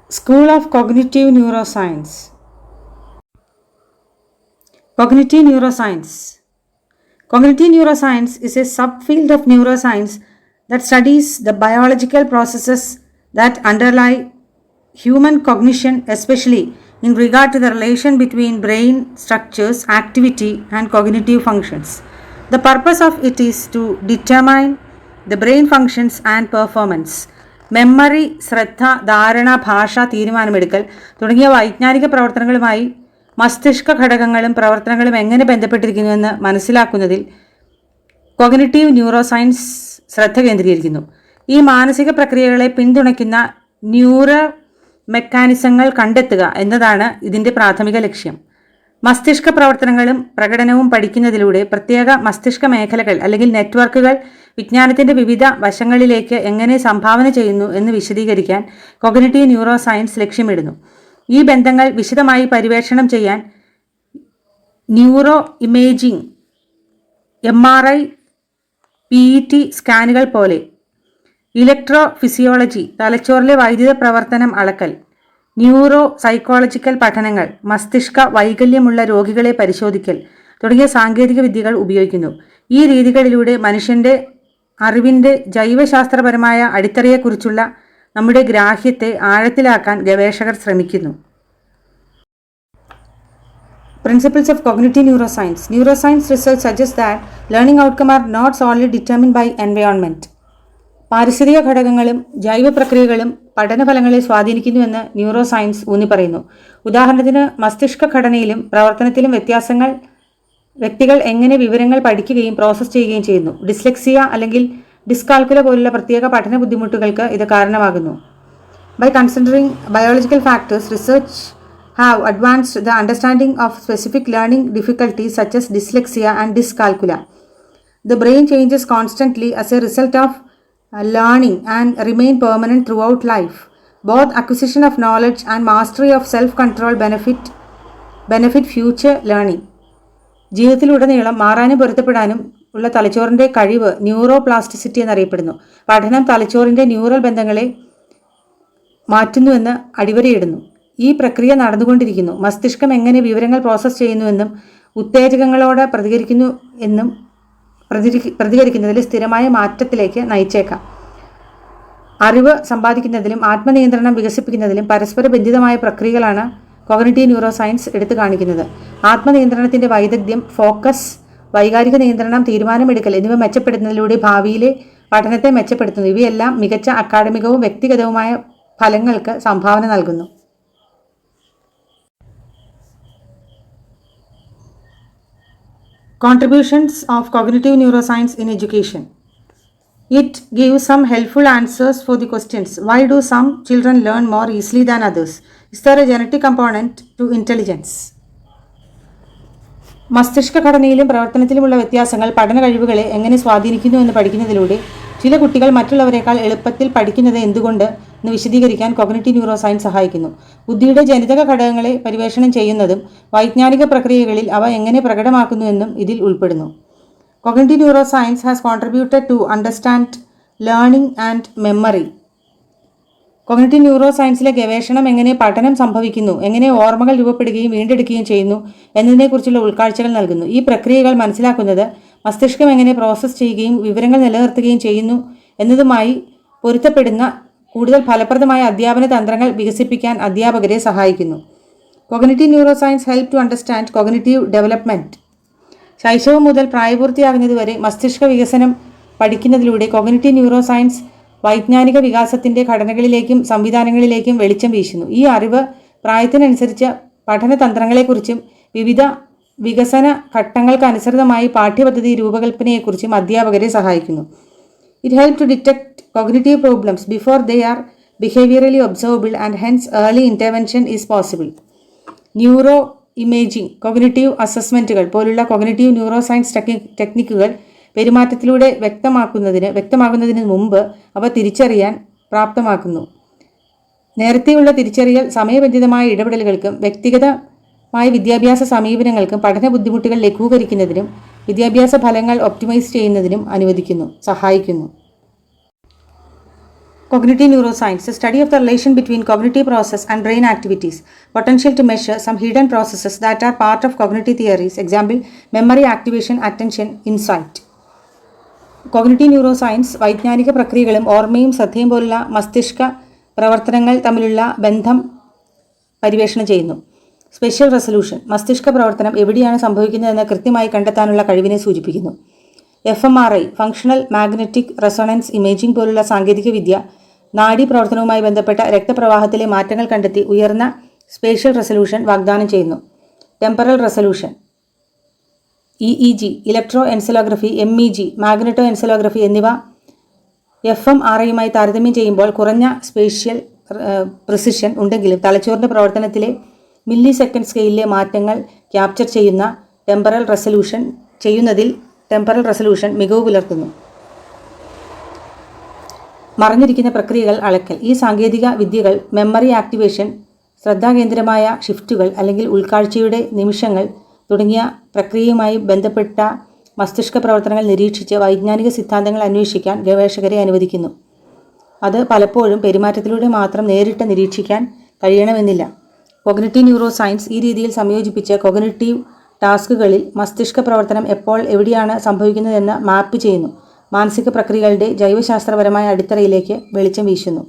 School of Cognitive Neuroscience. Cognitive Neuroscience. Cognitive neuroscience is a subfield of neuroscience that studies the biological processes that underlie human cognition, especially in regard to the relation between brain structures, activity, and cognitive functions. The purpose of it is to determine the brain functions and performance. Memory, ശ്രദ്ധ, ധാരണ, ഭാഷ, തീരുമാനമെടുക്കൽ തുടങ്ങിയ വൈജ്ഞാനിക പ്രവർത്തനങ്ങളുമായി മസ്തിഷ്ക ഘടകങ്ങളും പ്രവർത്തനങ്ങളും എങ്ങനെ ബന്ധപ്പെട്ടിരിക്കുന്നുവെന്ന് മനസ്സിലാക്കുന്നതിൽ കോഗ്നിറ്റീവ് ന്യൂറോസയൻസ് ശ്രദ്ധ കേന്ദ്രീകരിക്കുന്നു. ഈ മാനസിക പ്രക്രിയകളെ പിന്തുണയ്ക്കുന്ന ന്യൂറോ മെക്കാനിസങ്ങൾ കണ്ടെത്തുക എന്നതാണ് ഇതിൻ്റെ പ്രാഥമിക ലക്ഷ്യം. മസ്തിഷ്ക പ്രവർത്തനങ്ങളും പ്രകടനവും പഠിക്കുന്നതിലൂടെ പ്രത്യേക മസ്തിഷ്ക മേഖലകൾ അല്ലെങ്കിൽ നെറ്റ്വർക്കുകൾ വിജ്ഞാനത്തിൻ്റെ വിവിധ വശങ്ങളിലേക്ക് എങ്ങനെ സംഭാവന ചെയ്യുന്നു എന്ന് വിശദീകരിക്കാൻ കോഗ്നിറ്റീവ് ന്യൂറോ സയൻസ് ലക്ഷ്യമിടുന്നു. ഈ ബന്ധങ്ങൾ വിശദമായി പര്യവേക്ഷണം ചെയ്യാൻ ന്യൂറോ ഇമേജിംഗ്, MRI, PET സ്കാനുകൾ പോലെ, ഇലക്ട്രോ ഫിസിയോളജി, തലച്ചോറിലെ വൈദ്യുത പ്രവർത്തനം അളക്കൽ, ന്യൂറോ സൈക്കോളജിക്കൽ പഠനങ്ങൾ, മസ്തിഷ്ക വൈകല്യമുള്ള രോഗികളെ പരിശോധിക്കൽ തുടങ്ങിയ സാങ്കേതിക വിദ്യകൾ ഉപയോഗിക്കുന്നു. ഈ രീതികളിലൂടെ മനുഷ്യൻ്റെ അറിവിൻ്റെ ജൈവശാസ്ത്രപരമായ അടിത്തറയെക്കുറിച്ചുള്ള നമ്മുടെ ഗ്രാഹ്യത്തെ ആഴത്തിലാക്കാൻ ഗവേഷകർ ശ്രമിക്കുന്നു. Principles of cognitive neuroscience. Neuroscience research suggests that learning outcomes are not solely determined by environment. പാരിസ്ഥിതിക ഘടകങ്ങളും ജൈവ പ്രക്രിയകളും പഠനഫലങ്ങളെ സ്വാധീനിക്കുന്നുവെന്ന് ന്യൂറോ സയൻസ് ഊന്നി പറയുന്നു. ഉദാഹരണത്തിന്, മസ്തിഷ്ക ഘടനയിലും പ്രവർത്തനത്തിലും വ്യക്തികൾ എങ്ങനെ വിവരങ്ങൾ പഠിക്കുകയും പ്രോസസ്സ് ചെയ്യുകയും ചെയ്യുന്നു. ഡിസ്ലെക്സിയ അല്ലെങ്കിൽ ഡിസ്കാൽക്കുല പോലുള്ള പ്രത്യേക പഠന ബുദ്ധിമുട്ടുകൾക്ക് ഇത് കാരണമാകുന്നു. By considering biological factors, research have advanced the understanding of specific learning difficulties such as dyslexia and dyscalculia. The brain changes constantly as a result of learning and remain permanent throughout life. Both acquisition of knowledge and mastery of self-control benefit future learning. ജീവിതത്തിലുടനീളം മാറാനും പൊരുത്തപ്പെടാനും ഉള്ള തലച്ചോറിൻ്റെ കഴിവ് neuro plasticity എന്നറിയപ്പെടുന്നു. പഠനം തലച്ചോറിൻ്റെ neural ബന്ധങ്ങളെ മാറ്റുന്നുവെന്ന് അടിവരയിടുന്നു. ഈ പ്രക്രിയ നടന്നുകൊണ്ടിരിക്കുന്നു. മസ്തിഷ്കം എങ്ങനെ വിവരങ്ങൾ പ്രോസസ്സ് ചെയ്യുന്നുവെന്നും ഉത്തേജകങ്ങളോട് പ്രതികരിക്കുന്നതിൽ സ്ഥിരമായ മാറ്റത്തിലേക്ക് നയിച്ചേക്കാം. അറിവ് സമ്പാദിക്കുന്നതിലും ആത്മനിയന്ത്രണം വികസിപ്പിക്കുന്നതിലും പരസ്പര ബന്ധിതമായ പ്രക്രിയകളാണ് കോഗ്നിറ്റീവ് ന്യൂറോ സയൻസ് എടുത്തു കാണിക്കുന്നത്. ആത്മനിയന്ത്രണത്തിൻ്റെ വൈദഗ്ധ്യം, ഫോക്കസ്, വൈകാരിക നിയന്ത്രണം, തീരുമാനമെടുക്കൽ എന്നിവ മെച്ചപ്പെടുത്തുന്നതിലൂടെ ഭാവിയിലെ പഠനത്തെ മെച്ചപ്പെടുത്തുന്നു. ഇവയെല്ലാം മികച്ച അക്കാഡമികവും വ്യക്തിഗതവുമായ ഫലങ്ങൾക്ക് സംഭാവന നൽകുന്നു. Contributions of cognitive neuroscience in education. It gives some helpful answers for the questions: why do some children learn more easily than others? Is there a genetic component to intelligence? മസ്തിഷ്ക ഘടനയിലും പ്രവർത്തനത്തിലുമുള്ള വ്യത്യാസങ്ങൾ പഠന കഴിവുകളെ എങ്ങനെ സ്വാധീനിക്കുന്നു എന്ന് പഠിക്കുന്നതിലൂടെ ചില കുട്ടികൾ മറ്റുള്ളവരെക്കാൾ എളുപ്പത്തിൽ പഠിക്കുന്നത് എന്തുകൊണ്ട് എന്ന് വിശദീകരിക്കാൻ കോഗ്നിറ്റീവ് ന്യൂറോ സയൻസ് സഹായിക്കുന്നു. ബുദ്ധിയുടെ ജനിതക ഘടകങ്ങളെ പര്യവേഷണം ചെയ്യുന്നതും വൈജ്ഞാനിക പ്രക്രിയകളിൽ അവ എങ്ങനെ പ്രകടമാക്കുന്നുവെന്നും ഇതിൽ ഉൾപ്പെടുന്നു. Cognitive neuro science has contributed to understand learning and memory. Cognitive neuro സയൻസിലെ ഗവേഷണം എങ്ങനെ പഠനം സംഭവിക്കുന്നു, എങ്ങനെ ഓർമ്മകൾ രൂപപ്പെടുകയും വീണ്ടെടുക്കുകയും ചെയ്യുന്നു എന്നതിനെക്കുറിച്ചുള്ള ഉൾക്കാഴ്ചകൾ നൽകുന്നു. ഈ പ്രക്രിയകൾ മനസ്സിലാക്കുന്നത് മസ്തിഷ്കം എങ്ങനെ പ്രോസസ്സ് ചെയ്യുകയും വിവരങ്ങൾ നിലനിർത്തുകയും ചെയ്യുന്നു എന്നതുമായി പൊരുത്തപ്പെടുന്ന കൂടുതൽ ഫലപ്രദമായ അധ്യാപന തന്ത്രങ്ങൾ വികസിപ്പിക്കാൻ അധ്യാപകരെ സഹായിക്കുന്നു. Cognitive neuro science help to understand cognitive development. ശൈശവം മുതൽ പ്രായപൂർത്തിയാകുന്നതുവരെ മസ്തിഷ്ക വികസനം പഠിക്കുന്നതിലൂടെ കോഗ്നിറ്റീവ് ന്യൂറോ സയൻസ് വൈജ്ഞാനിക വികാസത്തിൻ്റെ ഘടനകളിലേക്കും സംവിധാനങ്ങളിലേക്കും വെളിച്ചം വീശുന്നു. ഈ അറിവ് പ്രായത്തിനനുസരിച്ച് പഠനതന്ത്രങ്ങളെക്കുറിച്ചും വിവിധ വികസന ഘട്ടങ്ങൾക്കനുസൃതമായി പാഠ്യപദ്ധതി രൂപകൽപ്പനയെക്കുറിച്ചും അധ്യാപകരെ സഹായിക്കുന്നു. It helps to detect cognitive problems before they are behaviorally observable and hence early intervention is possible. Neuro imaging, cognitive അസസ്മെൻറ്റുകൾ പോലുള്ള കോഗ്നിറ്റീവ് ന്യൂറോ സയൻസ് ടെക്നിക്കുകൾ പെരുമാറ്റത്തിലൂടെ വ്യക്തമാകുന്നതിന് മുമ്പ് അവ തിരിച്ചറിയാൻ പ്രാപ്തമാക്കുന്നു. നേരത്തെയുള്ള തിരിച്ചറിയൽ സമയബന്ധിതമായ ഇടപെടലുകൾക്കും വ്യക്തിഗതമായ വിദ്യാഭ്യാസ സമീപനങ്ങൾക്കും പഠന ബുദ്ധിമുട്ടുകൾ ലഘൂകരിക്കുന്നതിനും വിദ്യാഭ്യാസ ഫലങ്ങൾ ഒപ്റ്റിമൈസ് ചെയ്യുന്നതിനും സഹായിക്കുന്നു. Cognitive neuroscience, the study of the relation between cognitive process and brain activities, potential to measure some hidden processes that are part of cognitive theories, example, memory activation, attention, insight. Cognitive neuro science വൈജ്ഞാനിക പ്രക്രിയകളും ഓർമ്മയും ശ്രദ്ധയും പോലുള്ള മസ്തിഷ്ക പ്രവർത്തനങ്ങൾ തമ്മിലുള്ള ബന്ധം പര്യവേക്ഷണം ചെയ്യുന്നു. സ്പെഷ്യൽ റെസൊല്യൂഷൻ, മസ്തിഷ്ക പ്രവർത്തനം എവിടെയാണ് സംഭവിക്കുന്നതെന്ന് കൃത്യമായി കണ്ടെത്താനുള്ള കഴിവിനെ സൂചിപ്പിക്കുന്നു. FMRI, functional magnetic resonance imaging പോലുള്ള സാങ്കേതികവിദ്യ നാഡീപ്രവർത്തനവുമായി ബന്ധപ്പെട്ട രക്തപ്രവാഹത്തിലെ മാറ്റങ്ങൾ കണ്ടെത്തി ഉയർന്ന സ്പേഷ്യൽ റെസൊല്യൂഷൻ വാഗ്ദാനം ചെയ്യുന്നു. Temporal resolution, EEG, electro encephalography, MEG, magneto encephalography എന്നിവ FMRIയുമായി താരതമ്യം ചെയ്യുമ്പോൾ കുറഞ്ഞ സ്പേഷ്യൽ പ്രിസിഷൻ ഉണ്ടെങ്കിലും തലച്ചോറിൻ്റെ പ്രവർത്തനത്തിലെ മില്ലി സെക്കൻഡ് സ്കെയിലിലെ മാറ്റങ്ങൾ ക്യാപ്ചർ ചെയ്യുന്നതിൽ ടെമ്പറൽ റെസൊല്യൂഷൻ മികവ് പുലർത്തുന്നു. മറഞ്ഞിരിക്കുന്ന പ്രക്രിയകൾ അളക്കൽ, ഈ സാങ്കേതിക വിദ്യകൾ മെമ്മറി ആക്ടിവേഷൻ, ശ്രദ്ധാകേന്ദ്രമായ ഷിഫ്റ്റുകൾ അല്ലെങ്കിൽ ഉൾക്കാഴ്ചയുടെ നിമിഷങ്ങൾ തുടങ്ങിയ പ്രക്രിയയുമായി ബന്ധപ്പെട്ട മസ്തിഷ്ക പ്രവർത്തനങ്ങൾ നിരീക്ഷിച്ച് വൈജ്ഞാനിക സിദ്ധാന്തങ്ങൾ അന്വേഷിക്കാൻ ഗവേഷകരെ അനുവദിക്കുന്നു. അത് പലപ്പോഴും പെരുമാറ്റത്തിലൂടെ മാത്രം നേരിട്ട് നിരീക്ഷിക്കാൻ കഴിയണമെന്നില്ല. കോഗ്നിറ്റീവ് ന്യൂറോ സയൻസ് ഈ രീതിയിൽ സംയോജിപ്പിച്ച് കോഗ്നിറ്റീവ് ടാസ്കുകളിൽ മസ്തിഷ്ക പ്രവർത്തനം എപ്പോൾ എവിടെയാണ് സംഭവിക്കുന്നതെന്ന് മാപ്പ് ചെയ്യുന്നു. മാനസിക പ്രക്രിയകളുടെ ജൈവശാസ്ത്രപരമായ അടിത്തറയിലേക്ക് വെളിച്ചം വീശുന്നു.